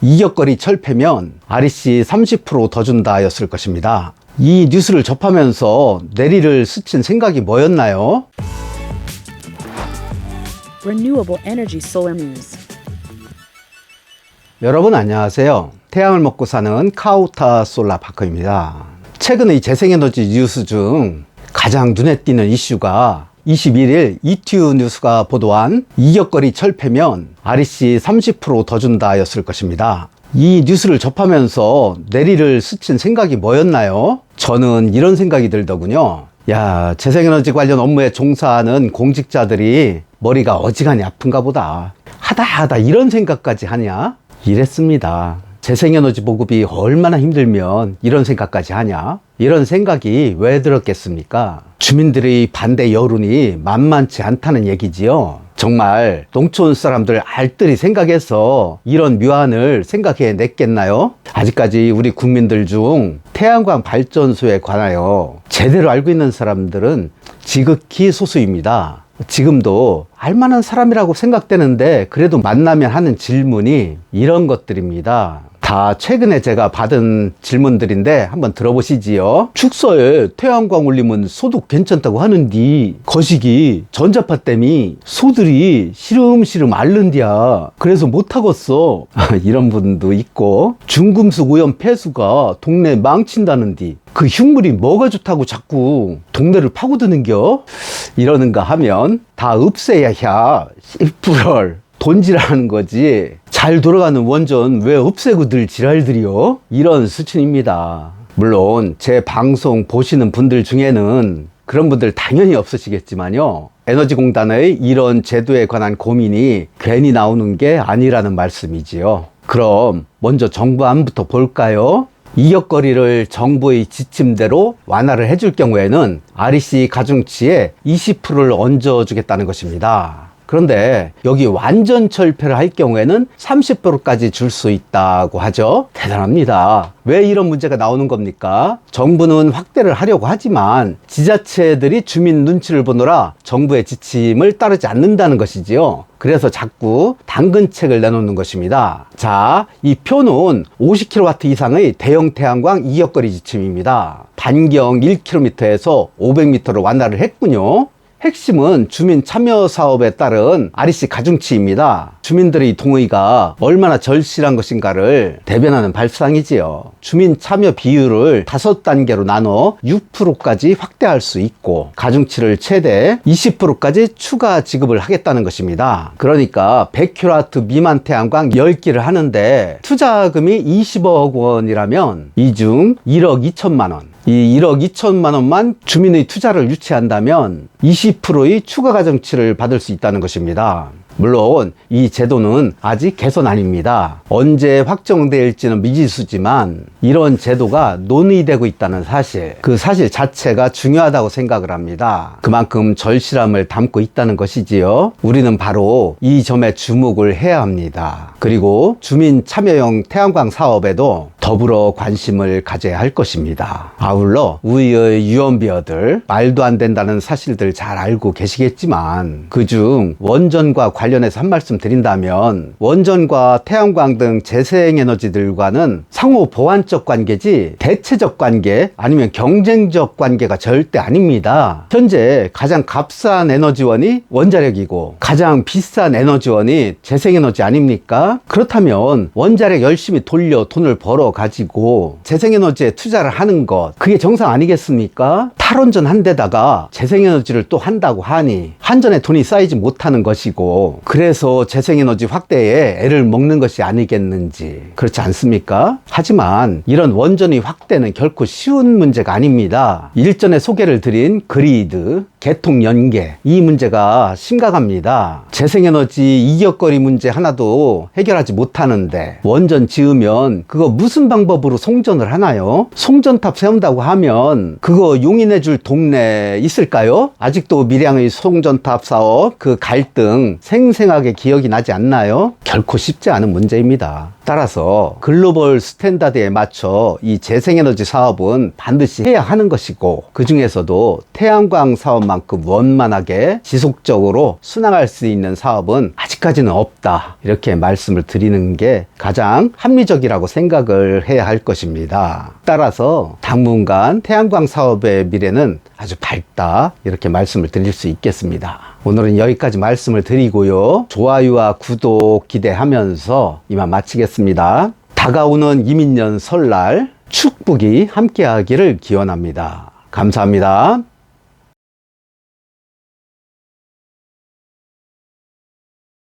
이격거리 철폐면 REC 30% 더 준다 였을 것입니다. 이 뉴스를 접하면서 뇌리를 스친 생각이 뭐였나요? Renewable Energy Solar News. 여러분 안녕하세요. 태양을 먹고 사는 카오타 솔라파커입니다. 최근의 재생에너지 뉴스 중 가장 눈에 띄는 이슈가 21일 ETU 뉴스가 보도한 이격거리 철폐면 REC 30% 더 준다 였을 것입니다. 이 뉴스를 접하면서 뇌리를 스친 생각이 뭐였나요? 저는 이런 생각이 들더군요. 야, 재생에너지 관련 업무에 종사하는 공직자들이 머리가 어지간히 아픈가 보다. 하다 이런 생각까지 하냐? 이랬습니다. 재생에너지 보급이 얼마나 힘들면 이런 생각까지 하냐? 이런 생각이 왜 들었겠습니까? 주민들의 반대 여론이 만만치 않다는 얘기지요. 정말 농촌 사람들 알뜰히 생각해서 이런 묘안을 생각해냈겠나요? 아직까지 우리 국민들 중 태양광 발전소에 관하여 제대로 알고 있는 사람들은 지극히 소수입니다. 지금도 알만한 사람이라고 생각되는데 그래도 만나면 하는 질문이 이런 것들입니다. 다 최근에 제가 받은 질문들인데 한번 들어보시지요. 축사에 태양광 올리면 소득 괜찮다고 하는디 거시기 전자파 때문에 소들이 시름시름 앓는디야. 그래서 못하겠어. 이런 분도 있고, 중금속 오염 폐수가 동네 망친다는디 그 흉물이 뭐가 좋다고 자꾸 동네를 파고드는겨? 이러는가 하면 다 없애야 야 씨뿌럴 돈질하는 거지. 잘 돌아가는 원전 왜 없애고 들 지랄들이요? 이런 수준입니다. 물론 제 방송 보시는 분들 중에는 그런 분들 당연히 없으시겠지만요, 에너지공단의 이런 제도에 관한 고민이 괜히 나오는 게 아니라는 말씀이지요. 그럼 먼저 정부 안부터 볼까요? 이격거리를 정부의 지침대로 완화를 해줄 경우에는 REC 가중치에 20%를 얹어주겠다는 것입니다. 그런데 여기 완전 철폐를 할 경우에는 30%까지 줄 수 있다고 하죠. 대단합니다. 왜 이런 문제가 나오는 겁니까? 정부는 확대를 하려고 하지만 지자체들이 주민 눈치를 보느라 정부의 지침을 따르지 않는다는 것이지요. 그래서 자꾸 당근책을 내놓는 것입니다. 자, 이 표는 50kW 이상의 대형 태양광 이격거리 지침입니다. 반경 1km에서 500m로 완화를 했군요. 핵심은 주민 참여 사업에 따른 REC 가중치입니다. 주민들의 동의가 얼마나 절실한 것인가를 대변하는 발상이지요. 주민 참여 비율을 5단계로 나눠 6%까지 확대할 수 있고, 가중치를 최대 20%까지 추가 지급을 하겠다는 것입니다. 그러니까 100kW 미만 태양광 10기를 하는데 투자금이 20억 원이라면 이 중 1억 2천만 원, 이 1억 2천만 원만 주민의 투자를 유치한다면 20%의 추가 가중치를 받을 수 있다는 것입니다. 물론 이 제도는 아직 개선 아닙니다. 언제 확정될지는 미지수지만 이런 제도가 논의되고 있다는 사실, 그 사실 자체가 중요하다고 생각을 합니다. 그만큼 절실함을 담고 있다는 것이지요. 우리는 바로 이 점에 주목을 해야 합니다. 그리고 주민 참여형 태양광 사업에도 더불어 관심을 가져야 할 것입니다. 아울러 우리의 유언비어들, 말도 안 된다는 사실들 잘 알고 계시겠지만 그중 원전과 관련해서 한 말씀 드린다면, 원전과 태양광 등 재생에너지들과는 상호 보완적 관계지 대체적 관계 아니면 경쟁적 관계가 절대 아닙니다. 현재 가장 값싼 에너지원이 원자력이고 가장 비싼 에너지원이 재생에너지 아닙니까? 그렇다면 원자력 열심히 돌려 돈을 벌어 가지고 재생에너지에 투자를 하는 것, 그게 정상 아니겠습니까? 탈원전 한 데다가 재생에너지를 또 한다고 하니 한전에 돈이 쌓이지 못하는 것이고, 그래서 재생에너지 확대에 애를 먹는 것이 아니겠는지, 그렇지 않습니까? 하지만 이런 원전의 확대는 결코 쉬운 문제가 아닙니다. 일전에 소개를 드린 그리드, 개통 연계, 이 문제가 심각합니다. 재생에너지 이격거리 문제 하나도 해결하지 못하는데 원전 지으면 그거 무슨 방법으로 송전을 하나요? 송전탑 세운다고 하면 그거 용인해줄 동네 있을까요? 아직도 밀양의 송전탑 사업 그 갈등 생생하게 기억이 나지 않나요? 결코 쉽지 않은 문제입니다. 따라서 글로벌 스탠다드에 맞춰 이 재생에너지 사업은 반드시 해야 하는 것이고, 그 중에서도 태양광 사업만큼 원만하게 지속적으로 순항할 수 있는 사업은 아직까지는 없다, 이렇게 말씀을 드리는 게 가장 합리적이라고 생각을 해야 할 것입니다. 따라서 당분간 태양광 사업의 미래는 아주 밝다, 이렇게 말씀을 드릴 수 있겠습니다. 오늘은 여기까지 말씀을 드리고요. 좋아요와 구독 기대하면서 이만 마치겠습니다. 다가오는 이민년 설날 축복이 함께하기를 기원합니다. 감사합니다.